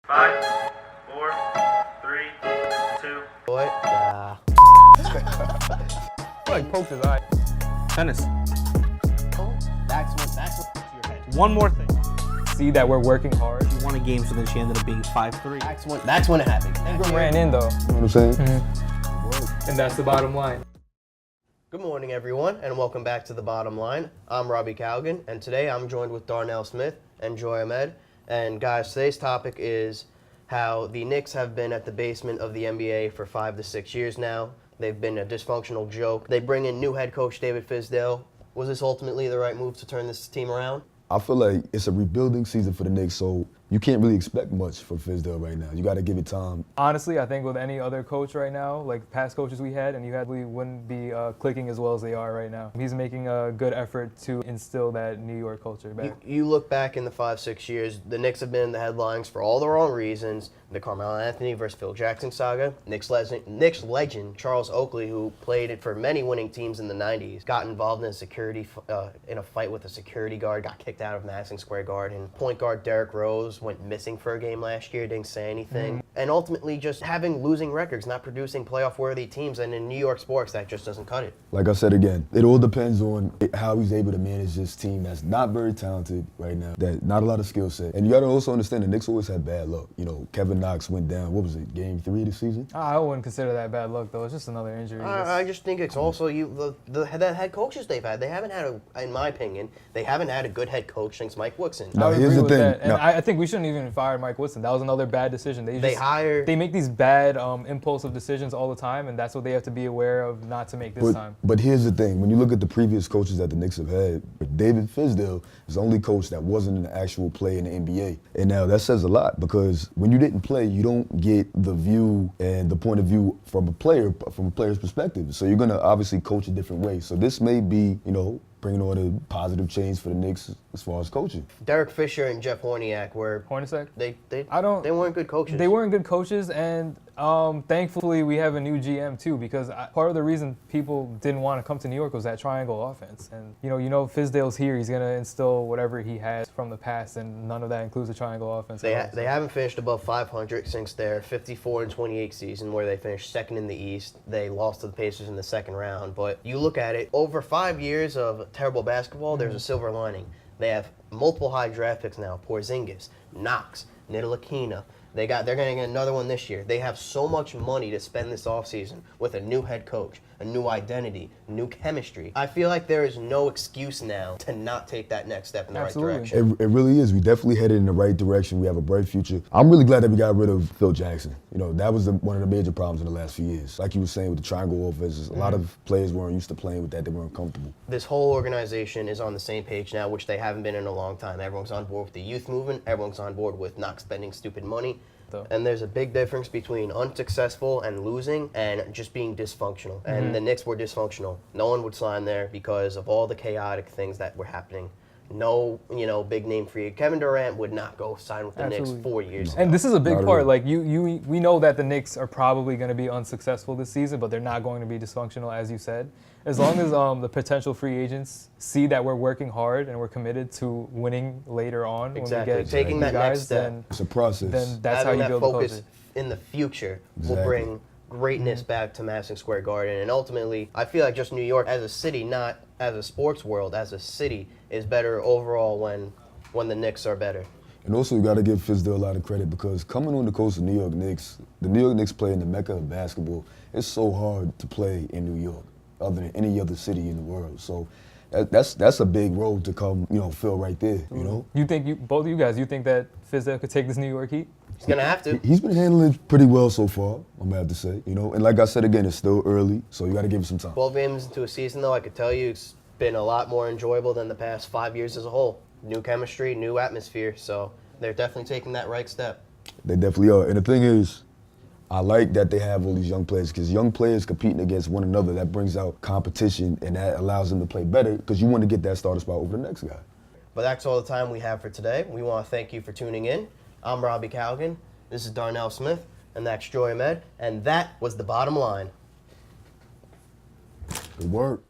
5, 4, 3, 2. What? Nah. Like poked his eye. Tennis. That's what your head. One more thing. See that we're working hard. She won a game, so then she ended up being 5-3. That's when it happened. Ingram ran in though. You know what I'm saying? And that's the bottom line. Good morning, everyone, and welcome back to The Bottom Line. I'm Robbie Cowgan, and today I'm joined with Darnell Smith and Joy Ahmed. And guys, today's topic is how the Knicks have been at the basement of the NBA for 5 to 6 years now. They've been a dysfunctional joke. They bring in new head coach David Fizdale. Was this ultimately the right move to turn this team around? I feel like it's a rebuilding season for the Knicks, so you can't really expect much from Fizdale right now. You got to give it time. Honestly, I think with any other coach right now, like past coaches we had, we wouldn't be clicking as well as they are right now. He's making a good effort to instill that New York culture back. You look back in the 5-6 years, the Knicks have been in the headlines for all the wrong reasons. The Carmelo Anthony versus Phil Jackson saga. Knicks legend Charles Oakley, who played it for many winning teams in the 90s, got involved in a fight with a security guard, got kicked out of Madison Square Garden. Point guard Derrick Rose went missing for a game last year, didn't say anything. And ultimately just having losing records, not producing playoff-worthy teams, and in New York sports, that just doesn't cut it. Like I said again, it all depends on how he's able to manage this team that's not very talented right now, that not a lot of skill set. And you got to also understand the Knicks always had bad luck. You know, Kevin Knox went down, what was it, game 3 of the season? I wouldn't consider that bad luck, though. It's just another injury. I just think it's also the head coaches they've had. They haven't had, in my opinion, they haven't had a good head coach since Mike Woodson. Now, I would here's agree the with thing. that. And I think we shouldn't even fire Mike Woodson. That was another bad decision. They make these bad impulsive decisions all the time, and that's what they have to be aware of not to make this time. But here's the thing. When you look at the previous coaches that the Knicks have had, David Fizdale is the only coach that wasn't an actual player in the NBA. And now that says a lot, because when you didn't play, you don't get the view and the point of view from a player's perspective. So you're going to obviously coach a different way. So this may be, bringing on a positive change for the Knicks as far as coaching. Derek Fisher and Jeff Hornacek were Hornacek? They weren't good coaches. They weren't good coaches, and thankfully we have a new GM too, because part of the reason people didn't want to come to New York was that triangle offense. And you know Fizdale's here, he's gonna instill whatever he has from the past, and none of that includes the triangle offense. They haven't finished above 500 since their 54-28 season, where they finished second in the East. They lost to the Pacers in the second round. But you look at it, over 5 years of terrible basketball, there's a silver lining. They have multiple high draft picks now: Porzingis, Knox, Ntilikina. They're going to get another one this year. They have so much money to spend this offseason with a new head coach, a new identity, new chemistry. I feel like there is no excuse now to not take that next step in the right direction. It really is. We definitely headed in the right direction. We have a bright future. I'm really glad that we got rid of Phil Jackson. That was one of the major problems in the last few years. Like you were saying with the triangle offenses, a lot of players weren't used to playing with that. They weren't comfortable. This whole organization is on the same page now, which they haven't been in a long time. Everyone's on board with the youth movement. Everyone's on board with not spending stupid money. And there's a big difference between unsuccessful and losing and just being dysfunctional. And the Knicks were dysfunctional. No one would sign there because of all the chaotic things that were happening. No, big name free. Kevin Durant would not go sign with the Knicks 4 years ago. And this is a big part. Like we know that the Knicks are probably going to be unsuccessful this season, but they're not going to be dysfunctional, as you said. As long as the potential free agents see that we're working hard and we're committed to winning later on, when we get taking that guys, next step. then it's a process. Then that's how you build the focus culture. In the future will bring greatness back to Madison Square Garden. And ultimately, I feel like just New York as a city, not as a sports world, as a city, is better overall when the Knicks are better. And also, you got to give Fizdale a lot of credit, because coming on the coast of New York Knicks, the New York Knicks play in the mecca of basketball. It's so hard to play in New York, other than any other city in the world. So that's a big road to come, fill right there, You think, both of you guys, you think that Fizdale could take this New York Heat? He's going to have to. He's been handling it pretty well so far, I'm going to have to say, And like I said again, it's still early, so you got to give it some time. 12 games into a season, though, I could tell you it's been a lot more enjoyable than the past 5 years as a whole. New chemistry, new atmosphere, so they're definitely taking that right step. They definitely are. And the thing is, I like that they have all these young players, because young players competing against one another, that brings out competition, and that allows them to play better, because you want to get that starter spot over the next guy. But that's all the time we have for today. We want to thank you for tuning in. I'm Robbie Cowgan. This is Darnell Smith, and that's Joy Ahmed, and that was The Bottom Line. Good work.